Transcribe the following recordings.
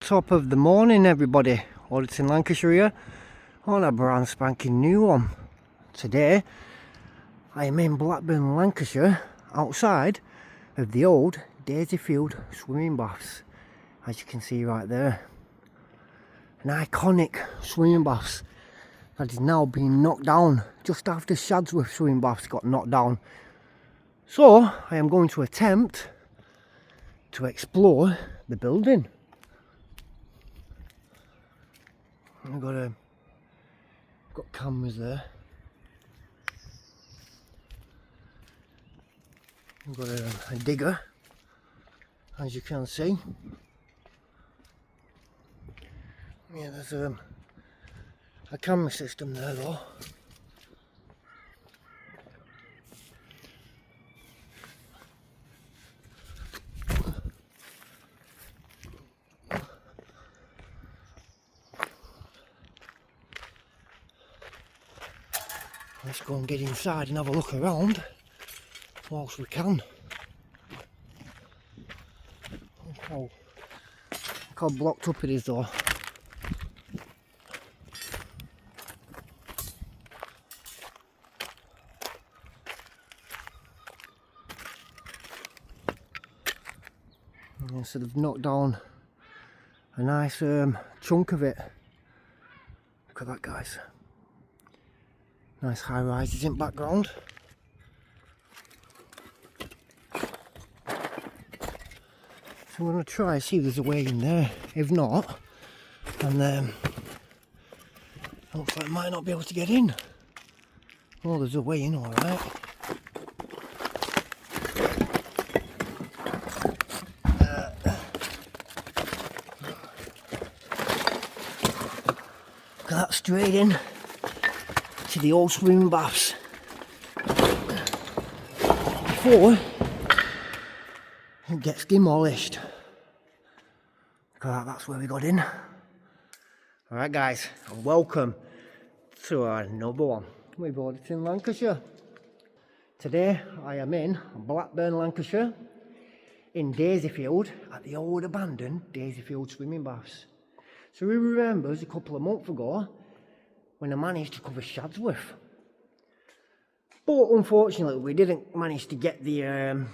Top of the morning, everybody. Auditing Lancashire here on a brand spanking new one. Today I am in Blackburn, Lancashire, outside of the old Daisyfield swimming baths, as you can see right there. An iconic swimming baths that is now being knocked down just after Shadsworth swimming baths got knocked down. So I am going to attempt to explore the building. I've got cameras there. I've got a digger, as you can see. Yeah, there's a camera system there though. Let's go and get inside and have a look around whilst we can. Look how blocked up it is though. Yeah, so they've knocked down a nice chunk of it. Look at that, guys. Nice high rises in background. So we're going to try and see if there's a way in there. If not, and looks like I might not be able to get in. Oh, there's a way in, alright. Look at that, straight in to the old swimming baths before it gets demolished. Look at that, that's where we got in. Alright guys, and welcome to another one with Auditing Lancashire. Today I am in Blackburn, Lancashire, in Daisyfield at the old abandoned Daisyfield swimming baths. So who remembers a couple of months ago when I managed to cover Shadsworth? But unfortunately we didn't manage to get the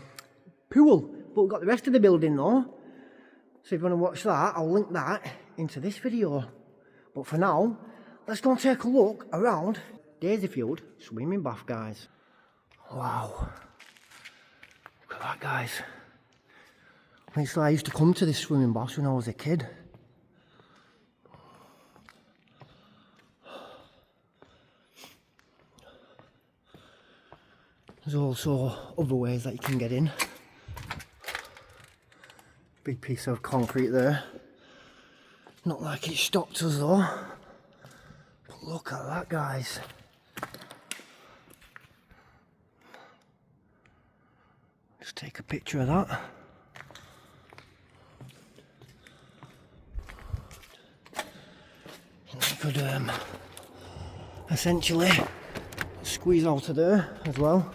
pool, but we got the rest of the building though. So if you want to watch that, I'll link that into this video. But for now, let's go and take a look around Daisyfield swimming bath, guys. Wow, look at that, guys. I used to come to this swimming bath when I was a kid. There's also other ways that you can get in. Big piece of concrete there. Not like it stopped us though. But look at that, guys. Just take a picture of that. And you could essentially squeeze out of there as well.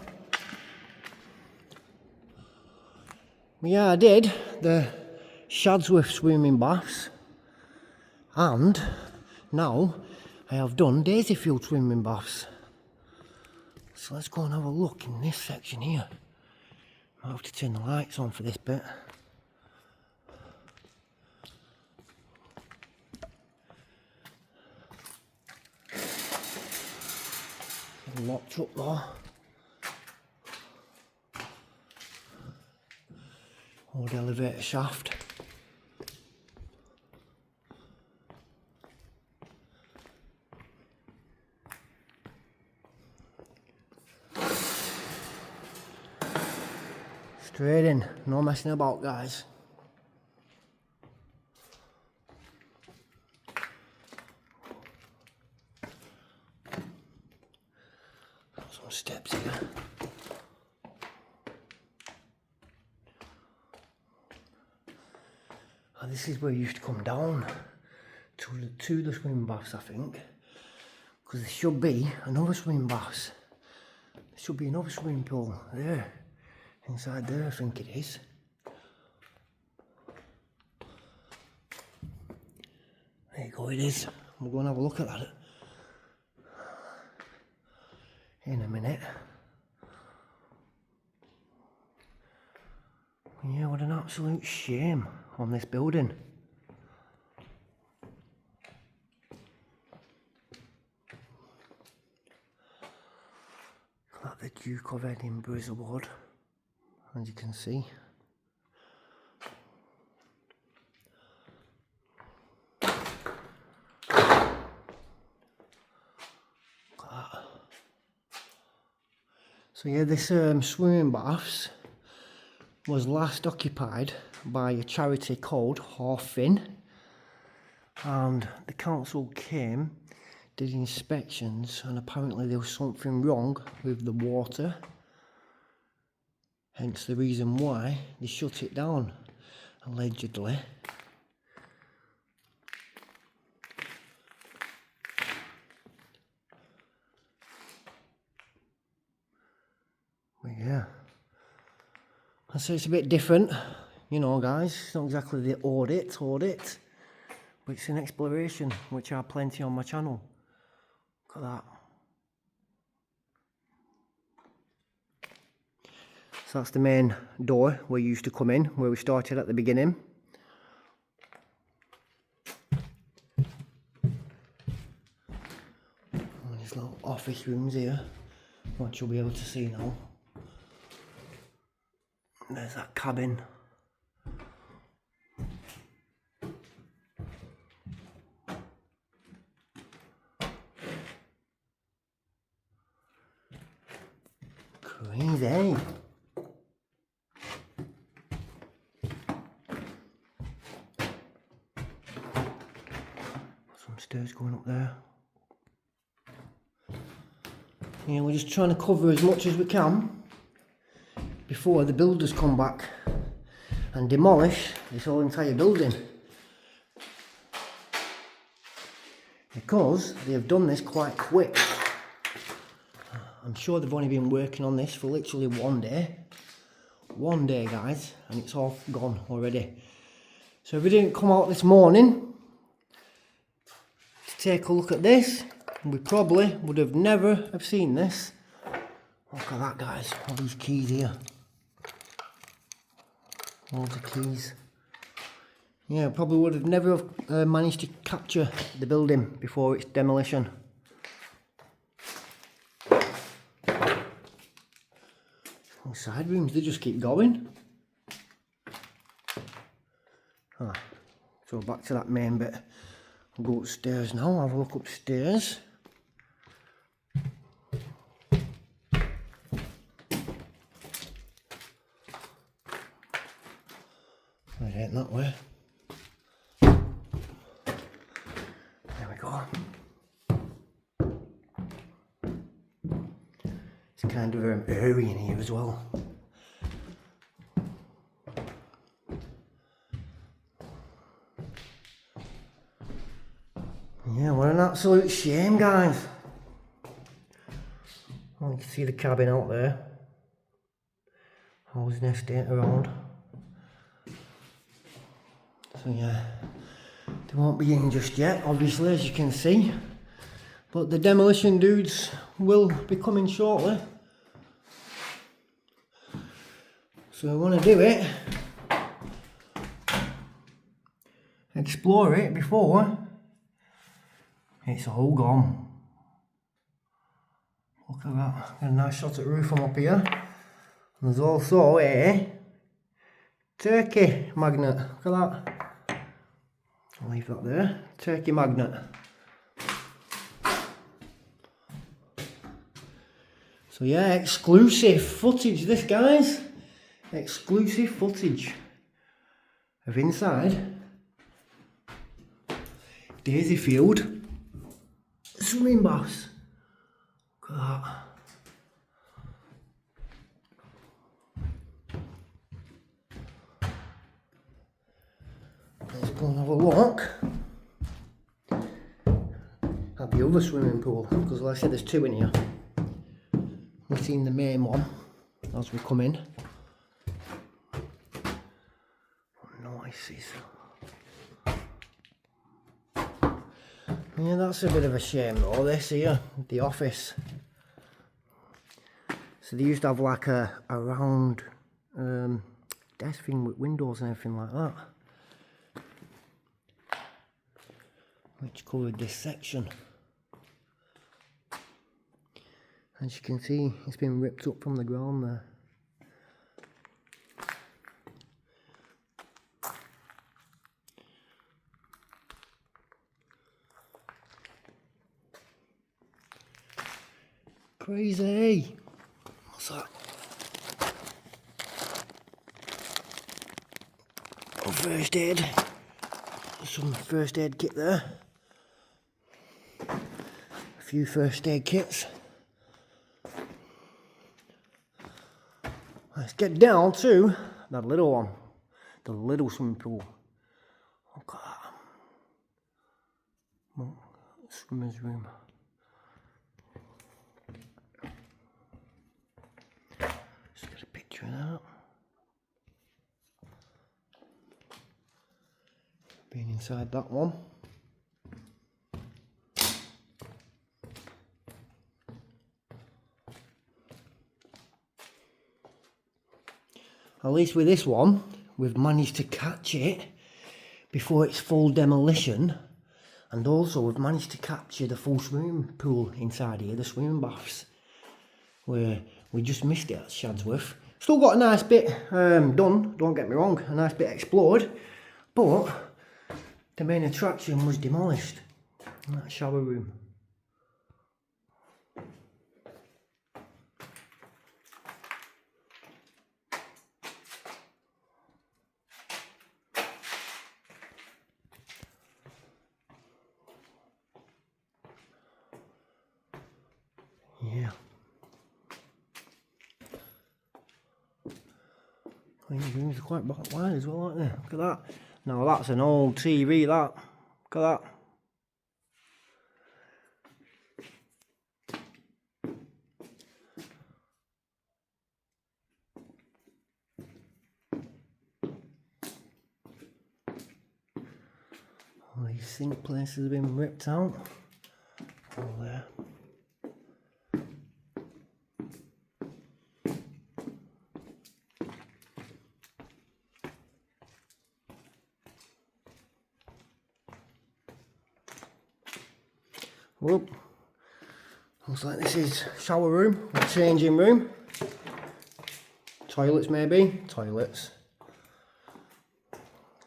Yeah, I did the Shadsworth swimming baths, and now I have done Daisyfield swimming baths. So let's go and have a look in this section here. Might have to turn the lights on for this bit. Locked up though. Old elevator shaft. Straight in, no messing about, guys. Got some steps here. And this is where you used to come down to the swimming baths, I think, because there should be another swimming baths. There should be another swimming pool there, inside there, I think it is. There you go, it is. We'll go and have a look at that in a minute. Yeah, what an absolute shame on this building. Like the Duke of Edinburgh's award, as you can see. So yeah, this swimming baths was last occupied by a charity called Confronting, and the council came, did inspections, and apparently there was something wrong with the water, hence the reason why they shut it down, allegedly. But yeah, I say it's a bit different, you know guys, it's not exactly the audit, but it's an exploration, which are plenty on my channel. Look at that. So that's the main door we used to come in, where we started at the beginning. And these little office rooms here, which you'll be able to see now. There's that cabin. Crazy. Some stairs going up there. Yeah, we're just trying to cover as much as we can before the builders come back and demolish this whole entire building, because they have done this quite quick. I'm sure they've only been working on this for literally one day guys, and it's all gone already. So if we didn't come out this morning to take a look at this, we probably would have never have seen this. Look at that guys, all these keys here. All the keys. Yeah, probably would have never have managed to capture the building before its demolition. Oh, side rooms, they just keep going. Ah, so back to that main bit. We'll go upstairs now, have a look upstairs. It ain't that way. There we go. It's kind of airy in here as well. Yeah, what an absolute shame, guys. Oh, you can see the cabin out there. Housing estate around. So yeah, they won't be in just yet, obviously, as you can see. But the demolition dudes will be coming shortly. So I want to do it, explore it before it's all gone. Look at that, got a nice shot at the roof from up here. And there's also a turkey magnet, look at that. I'll leave that there, turkey magnet. So yeah, exclusive footage this, guys. Exclusive footage of inside Daisyfield swimming baths. Look at that. Let's go and have a look at the other swimming pool, because like I said, there's two in here. We've seen the main one as we come in. Noises. Yeah, that's a bit of a shame though, this here, the office. So they used to have like a round desk thing with windows and everything like that, which covered this section. As you can see, it's been ripped up from the ground there. Crazy! What's that? Oh, first aid. Some first aid kit there. A few first aid kits. Let's get down to that little one. The little swimming pool. Look at that. Oh, swimmer's room. Just get a picture of that. Being inside that one. At least with this one, we've managed to catch it before it's full demolition, and also we've managed to capture the full swimming pool inside here, the swimming baths, where we just missed it at Shadsworth. Still got a nice bit done, don't get me wrong, a nice bit explored, but the main attraction was demolished, that shower room. Yeah. These rooms are quite wide as well, aren't they? Look at that. Now that's an old TV, that. Look at that. All these sink places have been ripped out. All there. Whoop. Looks like this is shower room, or changing room. Toilets maybe, toilets.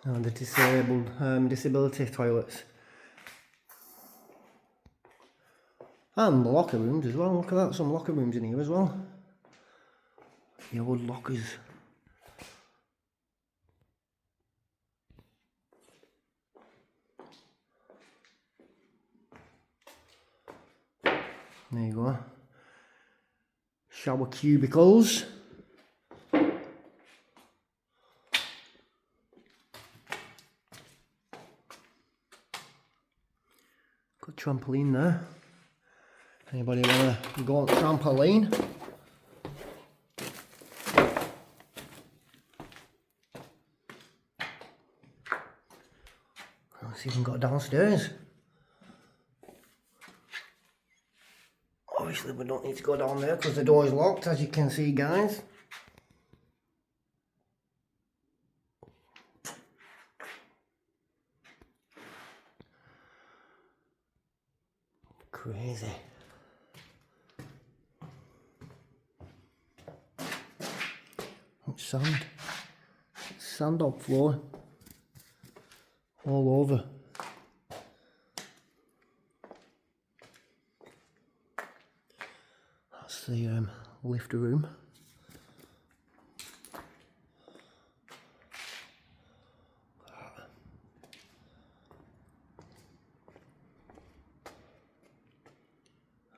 And the disabled, disability toilets. And the locker rooms as well, look at that, some locker rooms in here as well. The old lockers. There you go. Shower cubicles. Good trampoline there. Anybody wanna go on trampoline? It's even got downstairs. Obviously we don't need to go down there because the door is locked, as you can see, guys. Crazy. It's sand. It's sand on floor. All over. That's the lifter room.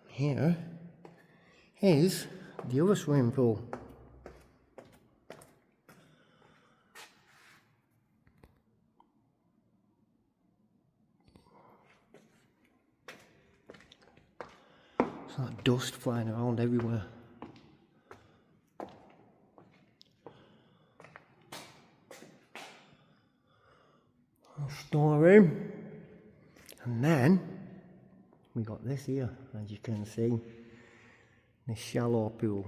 Here is the other swimming pool. It's like dust flying around everywhere. Storeroom. And then we got this here, as you can see, this shallow pool,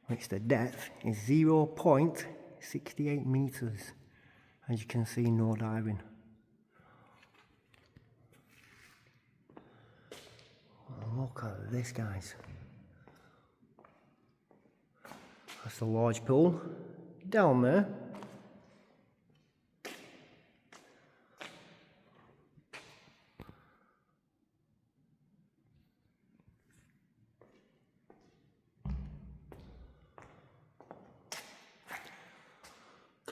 which the depth is 0.68 meters. As you can see, no diving. Look at this, guys. That's the large pool down there.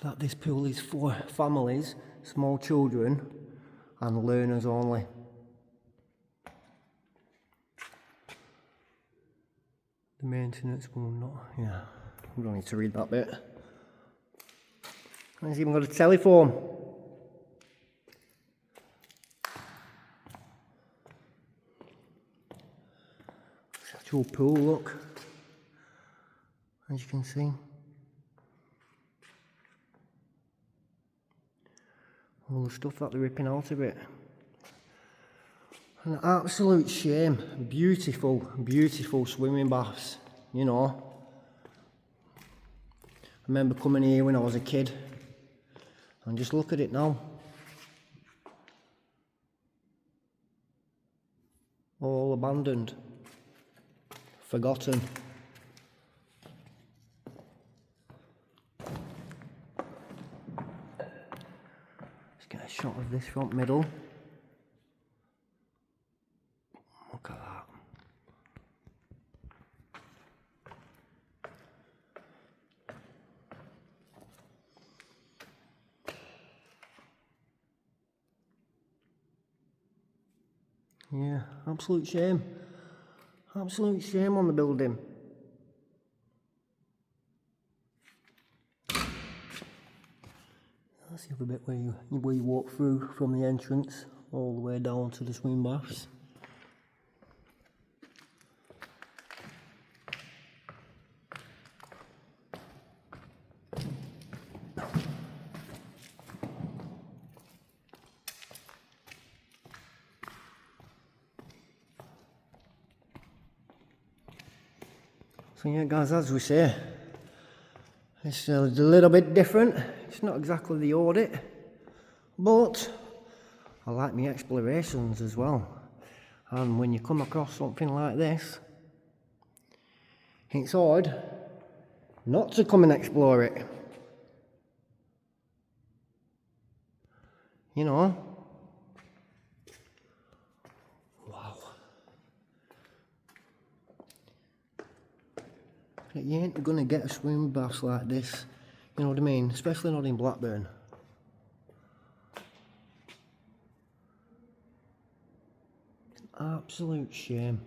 That this pool is for families, small children and learners only. The maintenance will not, yeah, we don't need to read that bit. It's even got a telephone. It's an actual pool, look, as you can see. All the stuff that they're ripping out of it. An absolute shame. Beautiful, beautiful swimming baths, you know. I remember coming here when I was a kid. And just look at it now. All abandoned. Forgotten. Get a shot of this front middle. Look at that. Yeah, absolute shame. Absolute shame on the building. That's the other bit where you walk through from the entrance all the way down to the swim baths. So yeah guys, as we say, it's a little bit different. It's not exactly the audit, but I like my explorations as well. And when you come across something like this, it's hard not to come and explore it. You know? Wow. You ain't gonna get a swim bath like this, you know what I mean? Especially not in Blackburn. Absolute shame.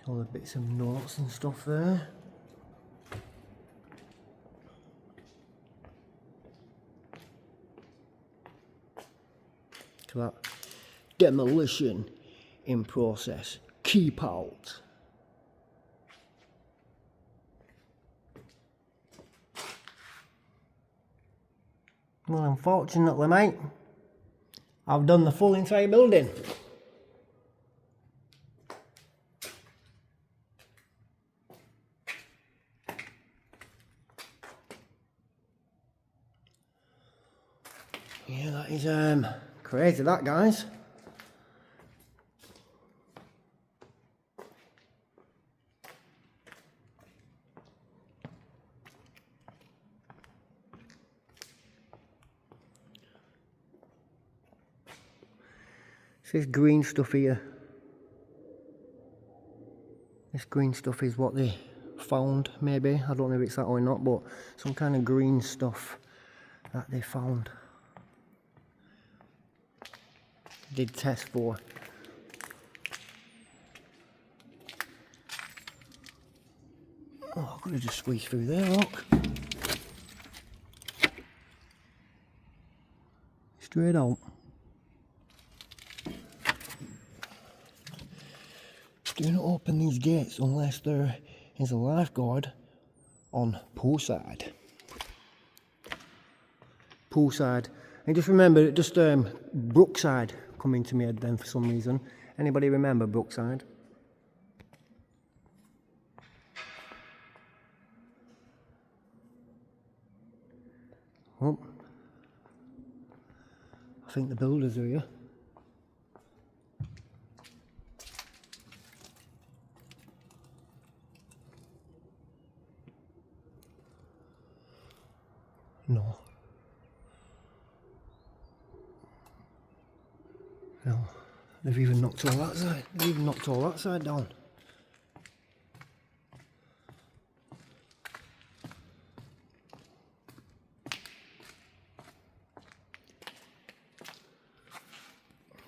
All the bits of notes and stuff there. To that demolition in process. Keep out. Well, unfortunately, mate, I've done the full entire building. Yeah, that is crazy, that, guys. This green stuff here. This green stuff is what they found, maybe. I don't know if it's that or not, but some kind of green stuff that they found. Did test for. Oh, I could have just squeezed through there, look. Straight out. Do not open these gates unless they're is a lifeguard on poolside. Poolside. And just remember, just Brookside coming to my head then for some reason. Anybody remember Brookside? Oh, I think the builders are here. No. No. They've even knocked all that side. They've even knocked all that side down.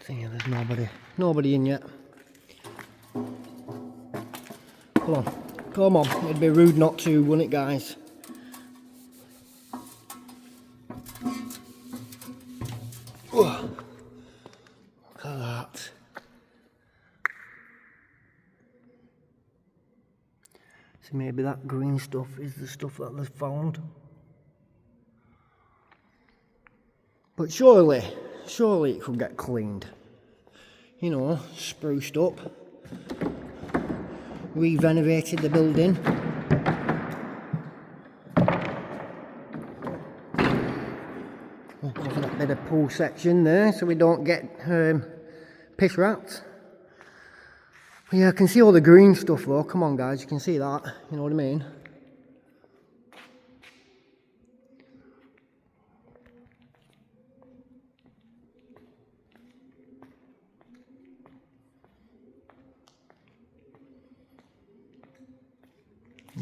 Yeah, there's nobody in yet. Come on, it'd be rude not to, wouldn't it, guys? Oh, look at that. So maybe that green stuff is the stuff that they've found. But surely it could get cleaned. You know, spruced up. Re-renovated the building. Cover that bit of pool section there so we don't get piss rats. Yeah, I can see all the green stuff though. Come on guys, you can see that. You know what I mean?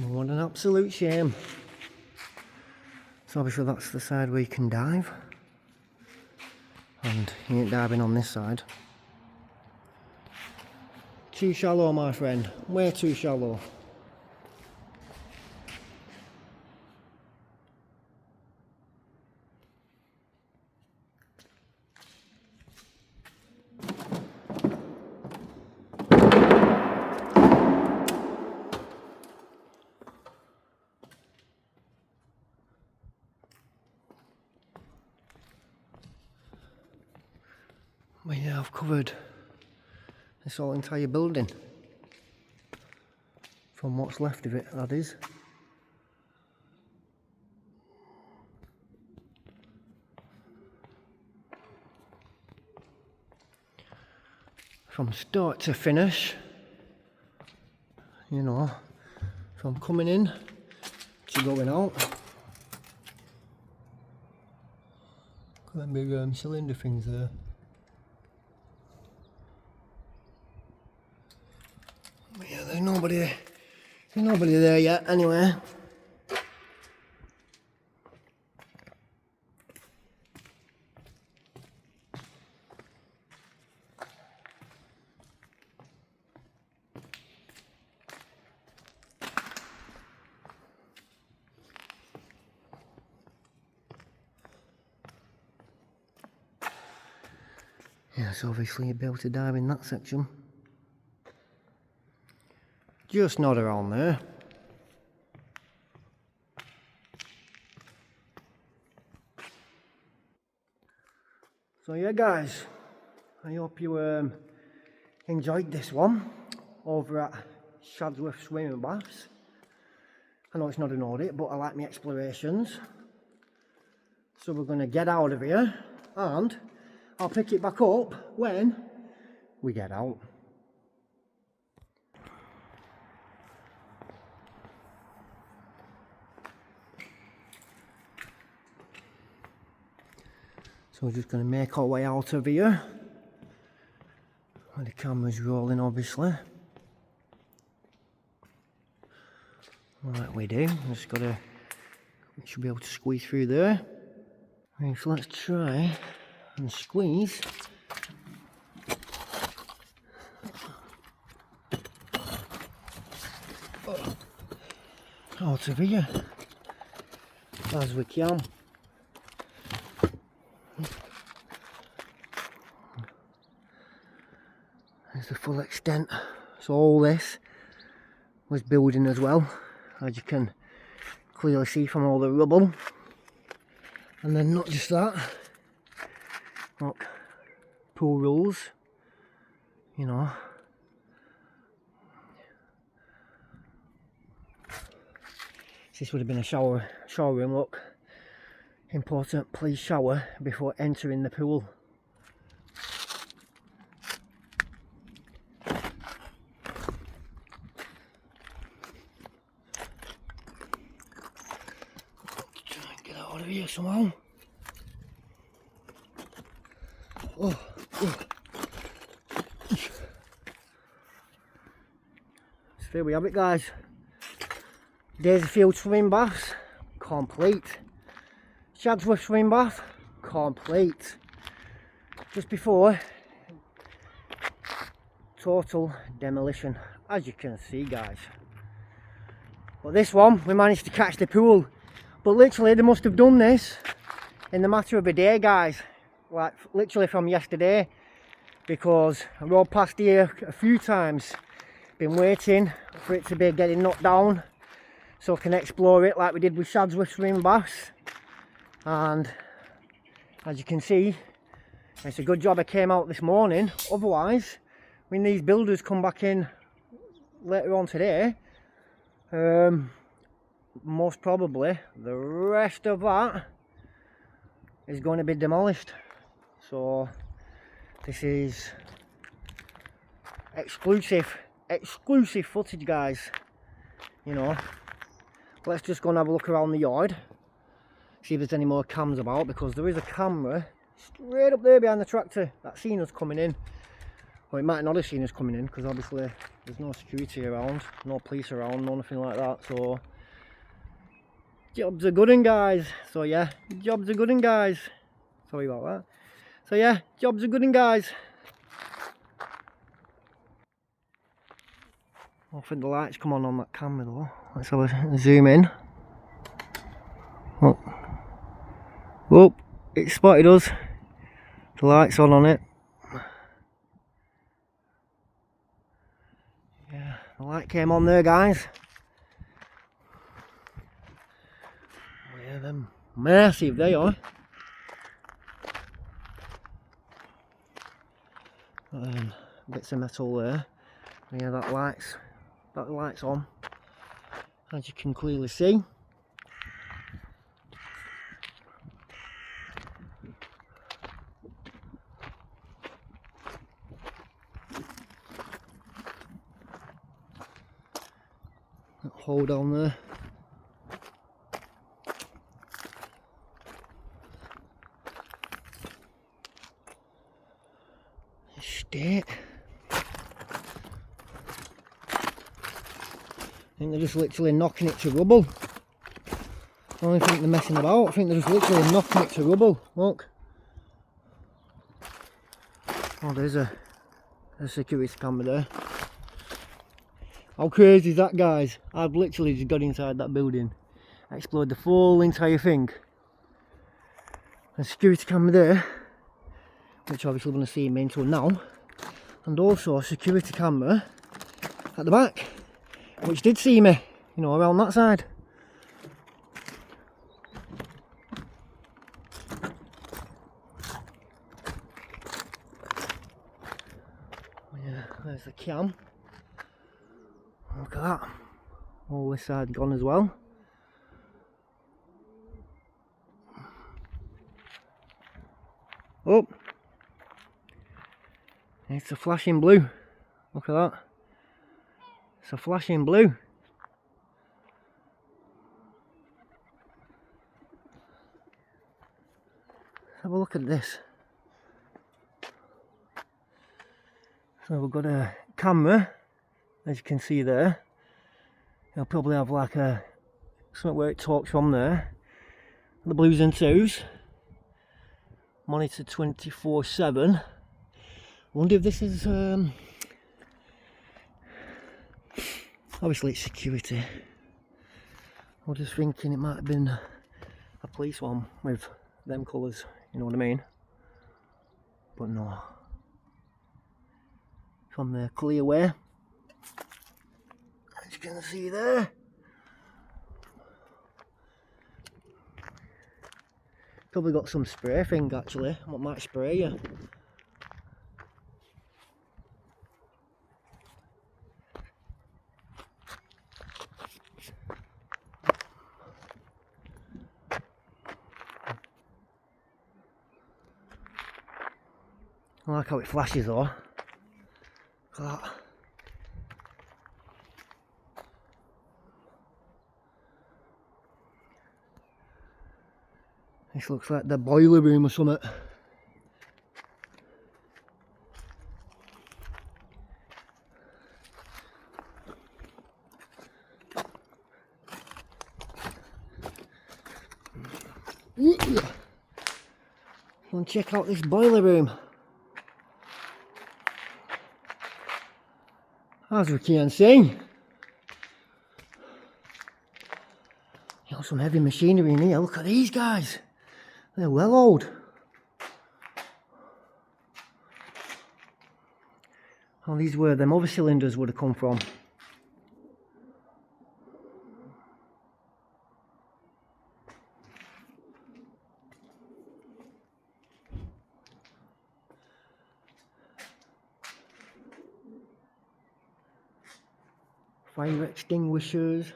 What an absolute shame. So obviously that's the side where you can dive. And you ain't diving on this side. Too shallow, my friend. Way too shallow. Well, yeah, I've covered this whole entire building. From what's left of it, that is. From start to finish. You know, from coming in to going out. Look at them big cylinder things there. But yeah, there's nobody there yet anyway. Yeah, so obviously you'd be able to dive in that section. Just not around there. So yeah guys, I hope you enjoyed this one over at Shadsworth Swimming Baths. I know it's not an audit, but I like my explorations. So we're going to get out of here and I'll pick it back up when we get out. So we're just going to make our way out of here. And the camera's rolling obviously. Like we do. We should be able to squeeze through there. Right, so let's try and squeeze. Out of here. As we can. There's the full extent. So all this was building as well, as you can clearly see from all the rubble. And then not just that, look, pool rules, you know. This would have been a shower room, look. Important, please shower before entering the pool. Try and get out of here somehow. Oh. So there we have it, guys. Daisy swimming baths, complete. Shadsworth swimming bath, complete. Just before total demolition, as you can see, guys. But this one, we managed to catch the pool. But literally, they must have done this in the matter of a day, guys. Like literally from yesterday, because I rode past here a few times. Been waiting for it to be getting knocked down, so I can explore it like we did with Shadsworth swimming baths. And as you can see, it's a good job I came out this morning. Otherwise, when these builders come back in later on today, most probably the rest of that is going to be demolished. So this is exclusive footage, guys. You know, let's just go and have a look around the yard, see if there's any more cams about, because there is a camera straight up there behind the tractor that's seen us coming in. Well, it might not have seen us coming in, because obviously there's no security around, no police around, nothing like that. So jobs are good, guys. So yeah, jobs are good, guys. Sorry about that. So yeah, jobs are good, guys. I think the lights come on that camera though. Let's have a zoom in. Oh, oh, it spotted us. The light's on it. Yeah, the light came on there, guys. Oh yeah, they're massive, they are. Bits of metal there. Yeah, that light's on, as you can clearly see. That hole down there. State. I think they're just literally knocking it to rubble. I don't think they're messing about. I think they're just literally knocking it to rubble. Look. Oh, there's a security camera there. How crazy is that, guys? I've literally just got inside that building, explored the full entire thing. A security camera there, which obviously going to see me into now, and also a security camera at the back, which did see me, you know, around that side. Yeah, there's the cam. Look at that. All this side gone as well. Oh, it's a flashing blue. Look at that. It's a flashing blue. Have a look at this. So we've got a camera, as you can see there. It'll probably have like something where it talks from there. The blues and twos. Monitor 24/7. Wonder if this is obviously it's security. I was just thinking it might have been a police one with them colours, you know what I mean? But no. From the clear way, as you you can see there. Probably got some spray thing actually. I might spray you. I like how it flashes though. Look at that. This looks like the boiler room or something. Come and check out this boiler room. As we can see, got some heavy machinery in here. Look at these guys. They're well old. Oh, these were them other cylinders would have come from. Fire extinguishers.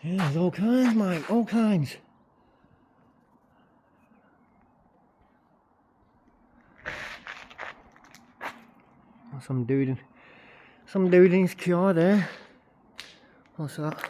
Yeah, there's all kinds, mate, all kinds. Some dude in his car there. What's that?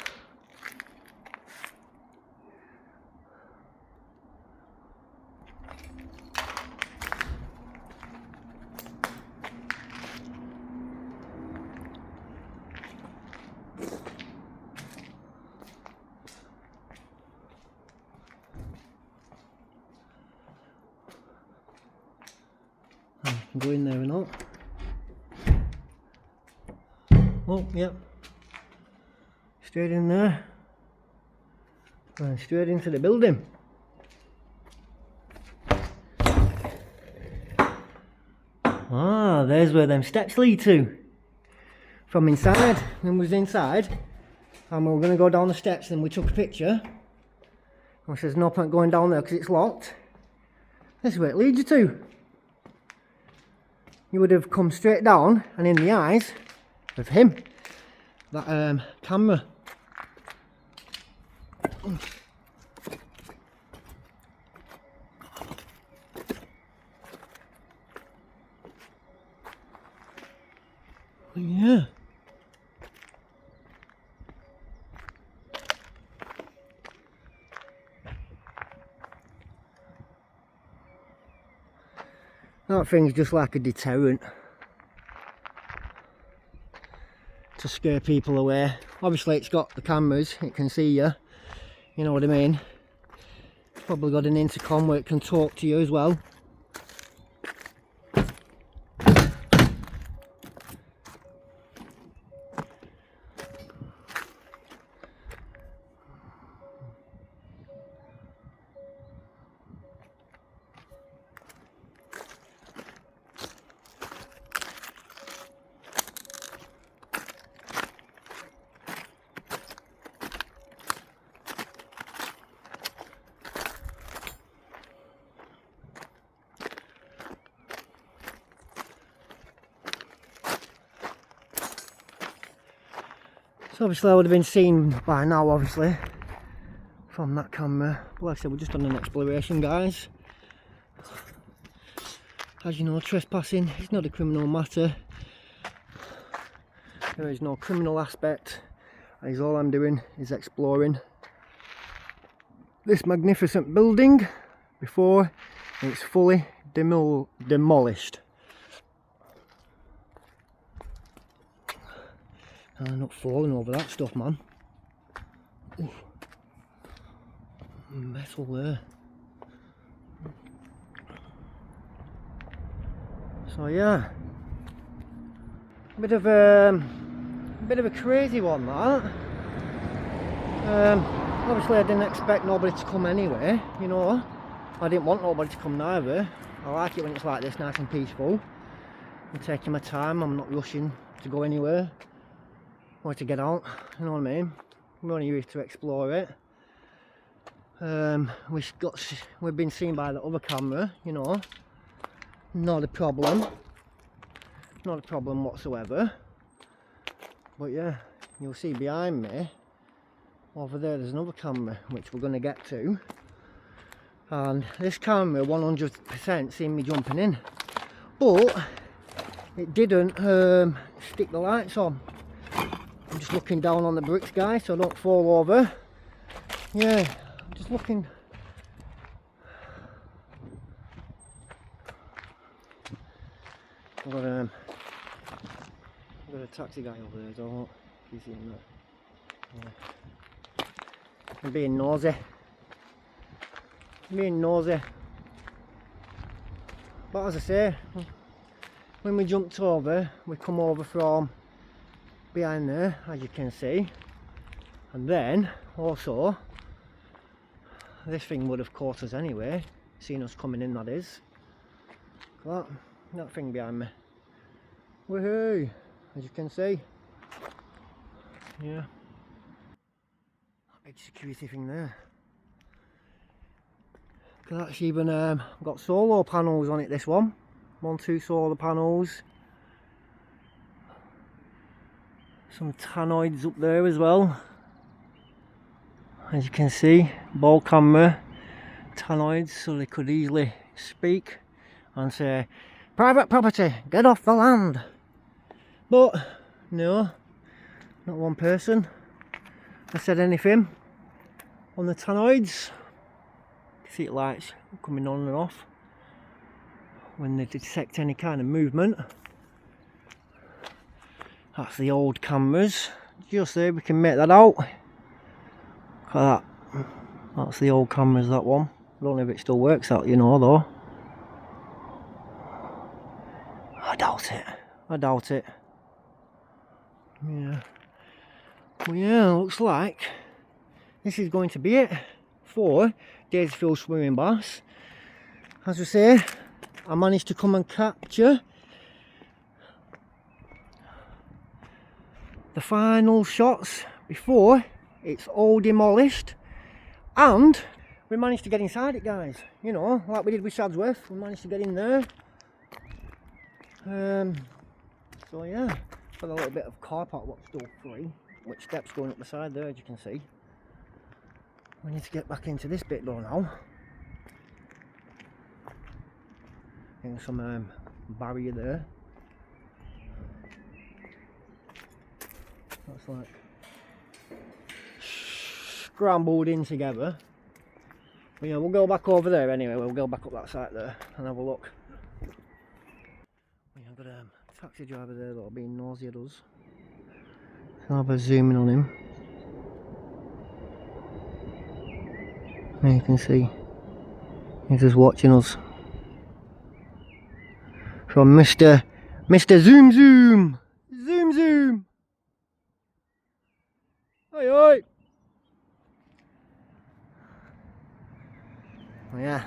Go in there or not. Oh, yep. Straight in there. And straight into the building. Ah, there's where them steps lead to. From inside. When we was inside, and we were going to go down the steps, and we took a picture. And there's no point going down there because it's locked. This is where it leads you to. You would have come straight down and in the eyes of him, that camera. Yeah. That thing's just like a deterrent to scare people away. Obviously it's got the cameras, it can see you, you know what I mean. It's probably got an intercom where it can talk to you as well. So obviously I would have been seen by now, obviously, from that camera. But like I said, we're just on an exploration, guys. As you know, trespassing is not a criminal matter. There is no criminal aspect. As all I'm doing is exploring this magnificent building before it's fully demolished. I'm not falling over that stuff, man. Ooh. Metal there. So yeah, bit of a crazy one that. Obviously I didn't expect nobody to come anyway, you know. I didn't want nobody to come neither. I like it when it's like this, nice and peaceful. I'm taking my time, I'm not rushing to go anywhere or to get out, you know what I mean? We're only here to explore it. We've been seen by the other camera, you know. Not a problem. Not a problem whatsoever. But yeah, you'll see behind me, over there there's another camera which we're going to get to. And this camera 100% seen me jumping in. But it didn't stick the lights on. I'm just looking down on the bricks, guys, so I don't fall over. Yeah, I'm just looking. I've got a taxi guy over there, don't you see him there? Yeah. I'm being nosy. But as I say, when we jumped over, we come over from behind there, as you can see. And then, also, this thing would have caught us anyway, seen us coming in, that is. Look at that thing behind me. Woohoo! As you can see. Yeah. Big security thing there. That's even got solar panels on it, this one. 2 solar panels. Some tannoids up there as well. As you can see, ball camera, tannoids, so they could easily speak and say, "Private property, get off the land." But no, not one person has said anything on the tannoids. See the lights coming on and off when they detect any kind of movement. That's the old cameras. Just there, we can make that out. Look at that. That's the old cameras, that one. I don't know if it still works out, you know, though. I doubt it. Yeah. Well, yeah, looks like this is going to be it for Daisy swimming baths. As I say, I managed to come and capture the final shots before it's all demolished, and we managed to get inside it, guys. You know, like we did with Shadsworth, we managed to get in there. So yeah, got a little bit of car park what's still free, which steps going up the side there, as you can see. We need to get back into this bit though now. Getting some barrier there. That's like scrambled in together. But yeah, we'll go back over there anyway. We'll go back up that side there and have a look. Yeah, I've got a taxi driver there that'll be nosy at us. So I'll have a zoom in on him. There you can see he's just watching us from Mr. Zoom Zoom. Zoom Zoom. Oi oi. Oh, yeah,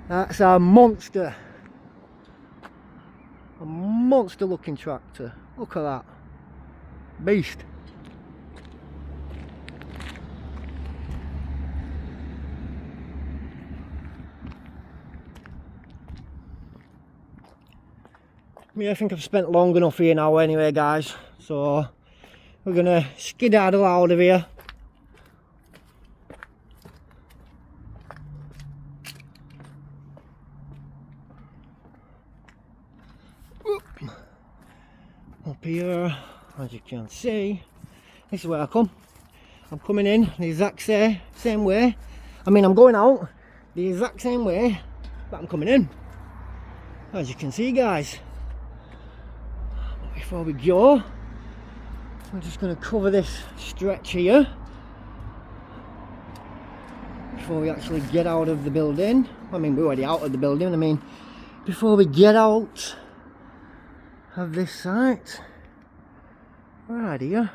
that's a monster looking tractor. Look at that beast. Yeah, I think I've spent long enough here now anyway, guys, so we're gonna skedaddle out of here. Up here, as you can see, this is where I come. I'm coming in the exact same way. I mean, I'm going out the exact same way that I'm coming in, as you can see, guys. Before we go, I'm just going to cover this stretch here before we actually get out of the building. I mean, we're already out of the building. I mean, before we get out of this site, right here.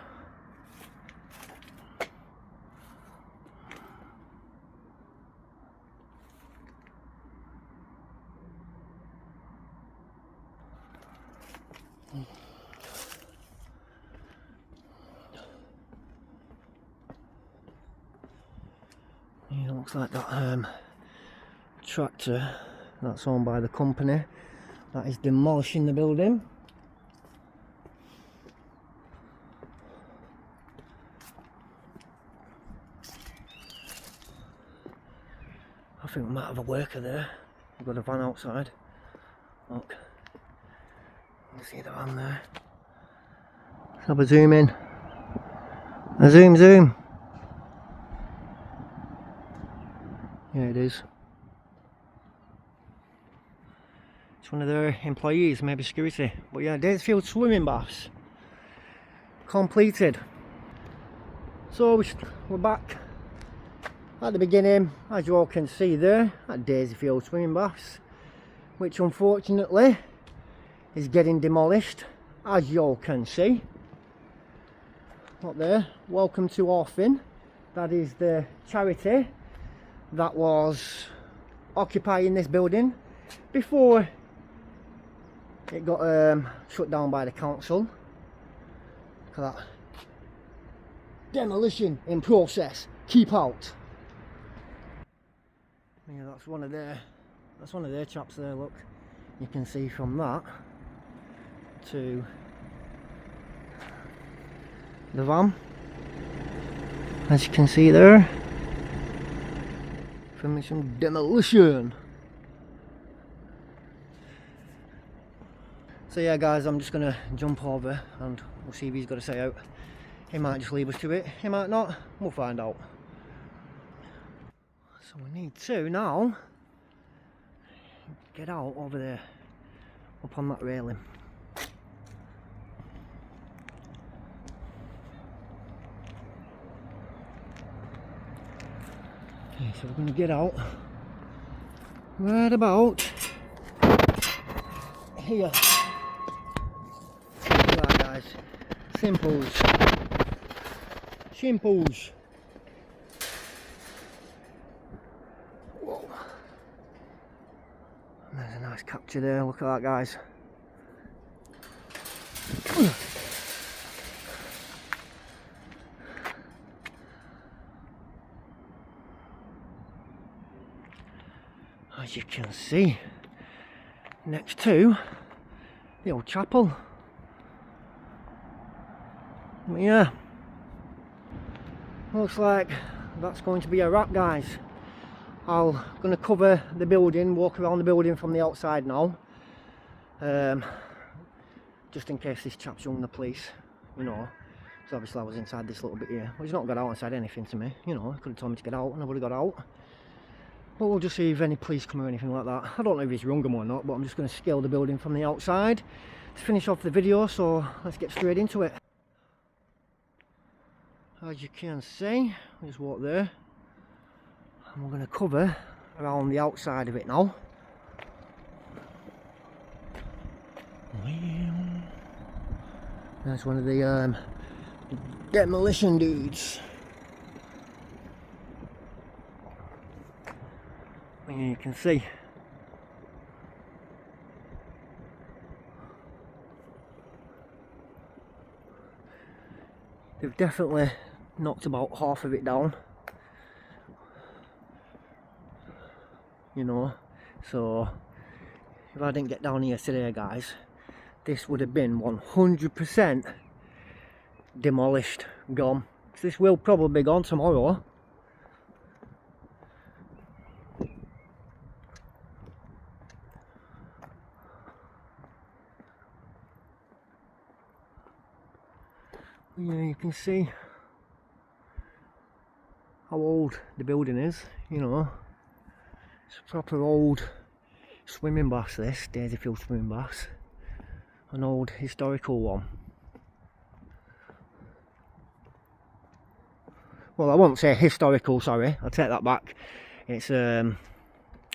Yeah, looks like that tractor that's owned by the company that is demolishing the building. I think we might have a worker there. We've got a van outside. Look, you see the van there. Let's have a zoom in. A zoom. Yeah, it is. It's one of their employees, maybe security. But yeah, Daisfield swimming baths completed. So we're back at the beginning, as you all can see there, at Daisfield swimming baths, which unfortunately is getting demolished, as you all can see. Up there, welcome to Orphan. That is the charity that was occupying this building before it got shut down by the council. Look at that. Demolition in process. Keep out. Yeah, that's one of their chaps there, look. You can see from that to the van, as you can see there, filming some demolition. So yeah guys, I'm just gonna jump over and we'll see if he's got to say out. He might just leave us to it, he might not, we'll find out. So we need to now get out over there, up on that railing. Okay, so we're going to get out right about here. Right guys, simples. Whoa. There's a nice capture there, look at that guys. As you can see, next to the old chapel. Yeah, looks like that's going to be a wrap guys. I'm going to cover the building, walk around the building from the outside now, just in case this chap's rung the police, you know. So obviously I was inside this little bit here. Well, he's not got out and said anything to me, you know. He could have told me to get out and I would have got out. But we'll just see if any police come or anything like that. I don't know if he's rung them or not, but I'm just going to scale the building from the outside to finish off the video, so let's get straight into it. As you can see, we just walk there. And we're going to cover around the outside of it now. There's one of the demolition dudes. And you can see they've definitely knocked about half of it down, you know. So if I didn't get down here today guys, this would have been 100% demolished, gone. So this will probably be gone tomorrow. Yeah, you can see how old the building is, you know. It's a proper old swimming bath, this, Daisfield swimming baths. An old historical one. Well, I won't say historical, sorry, I'll take that back. It's an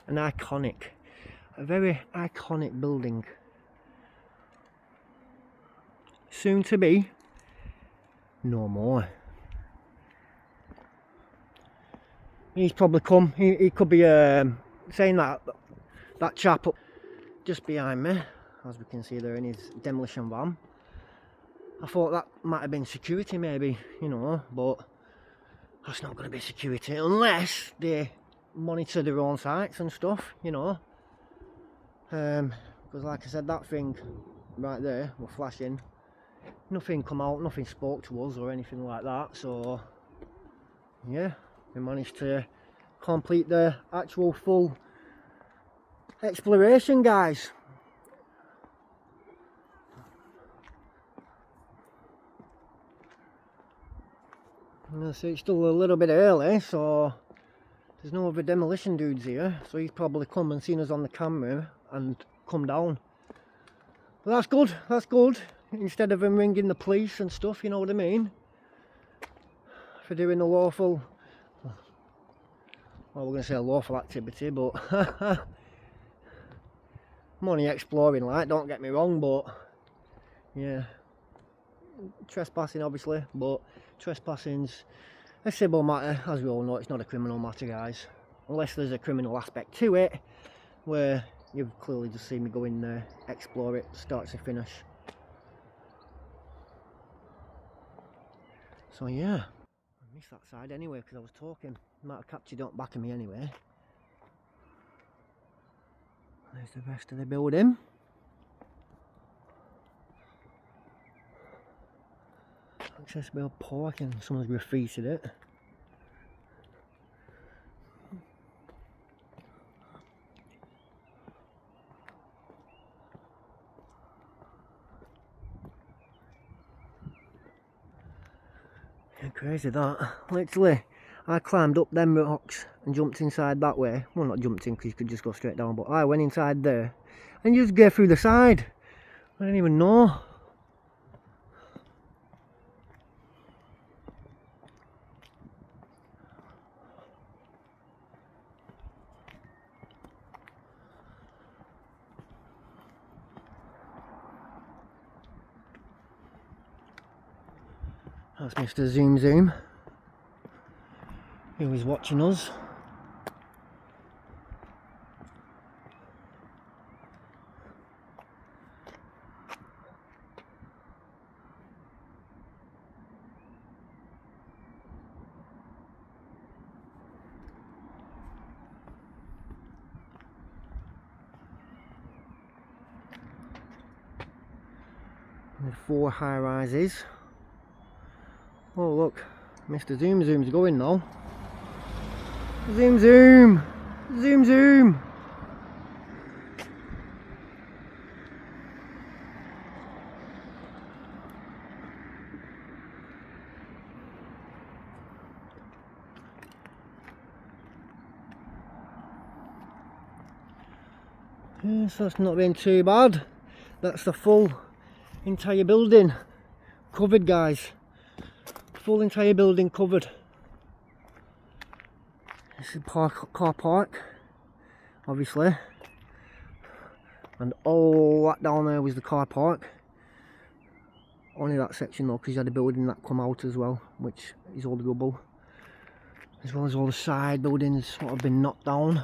iconic, a very iconic building. Soon to be no more. He's probably come, he could be saying that chap up just behind me, as we can see there in his demolition van. I thought that might have been security maybe, you know, but that's not going to be security unless they monitor their own sites and stuff, you know. Because like I said, that thing right there was flashing. Nothing come out, nothing spoke to us or anything like that. So yeah, we managed to complete the actual full exploration, guys. So it's still a little bit early, so there's no other demolition dudes here, so he's probably come and seen us on the camera and come down. But that's good, that's good. Instead of him ringing the police and stuff, you know what I mean? For doing a lawful, well, we're going to say a lawful activity, but I'm only exploring, like, don't get me wrong, but yeah, trespassing obviously, but trespassing's a civil matter. As we all know, it's not a criminal matter, guys, unless there's a criminal aspect to it, where you've clearly just seen me go in there, explore it, start to finish. So yeah, I missed that side anyway because I was talking. Might have captured up back of me anyway. There's the rest of the building. Accessible parking, someone's graffitied it. Yeah, crazy that. Literally, I climbed up them rocks and jumped inside that way. Well, not jumped in because you could just go straight down, but I went inside there and you just go through the side. I didn't even know. That's Mr. Zoom Zoom. He was watching us. With 4 high rises. Oh look, Mr. Zoom Zoom's going now. Zoom Zoom! Zoom Zoom! Yes, that's not been too bad. That's the full entire building covered, guys. Full entire building covered. This is car park, obviously, and all that down there was the car park. Only that section though, because you had a building that come out as well, which is all the rubble, as well as all the side buildings what have been knocked down.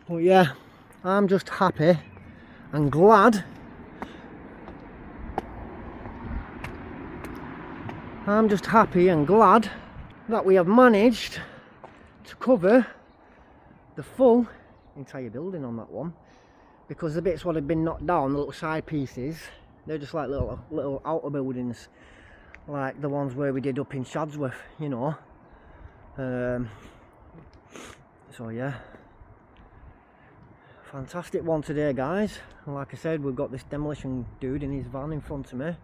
But yeah, I'm just happy and glad. I'm just happy and glad that we have managed to cover the full entire building on that one, because the bits what had been knocked down, the little side pieces, they're just like little outer buildings, like the ones where we did up in Shadsworth, you know. So yeah, fantastic one today, guys. And like I said, we've got this demolition dude in his van in front of me.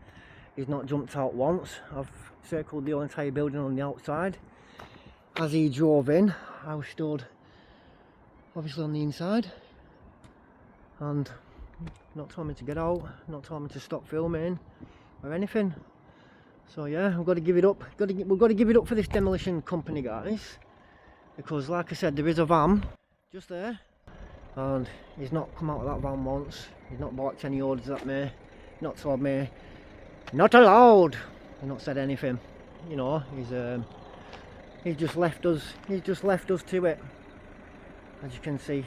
He's not jumped out once. I've circled the whole entire building on the outside. As he drove in, I was stood obviously on the inside and not told me to get out, not told me to stop filming or anything. So yeah, I've got to give it up. We've got to give it up for this demolition company, guys, because like I said, there is a van just there and he's not come out of that van once. He's not barked any orders at me, not told me not allowed. He's not said anything, you know. He's just left us. He's just left us to it, as you can see.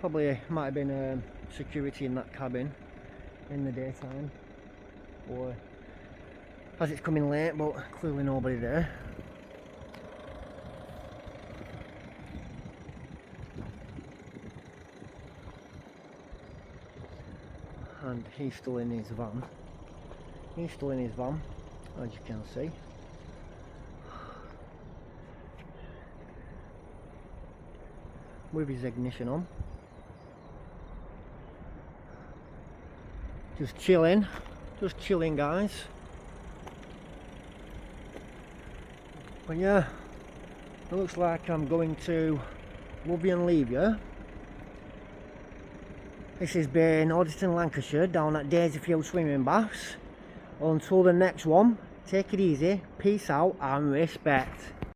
Probably might have been security in that cabin in the daytime, or as it's coming late, but clearly nobody there. And he's still in his van. He's still in his van, as you can see. With his ignition on. Just chilling guys. But yeah, it looks like I'm going to love you and leave you. This has been Auditing Lancashire down at Daisyfield Swimming Baths. Until the next one, take it easy, peace out and respect.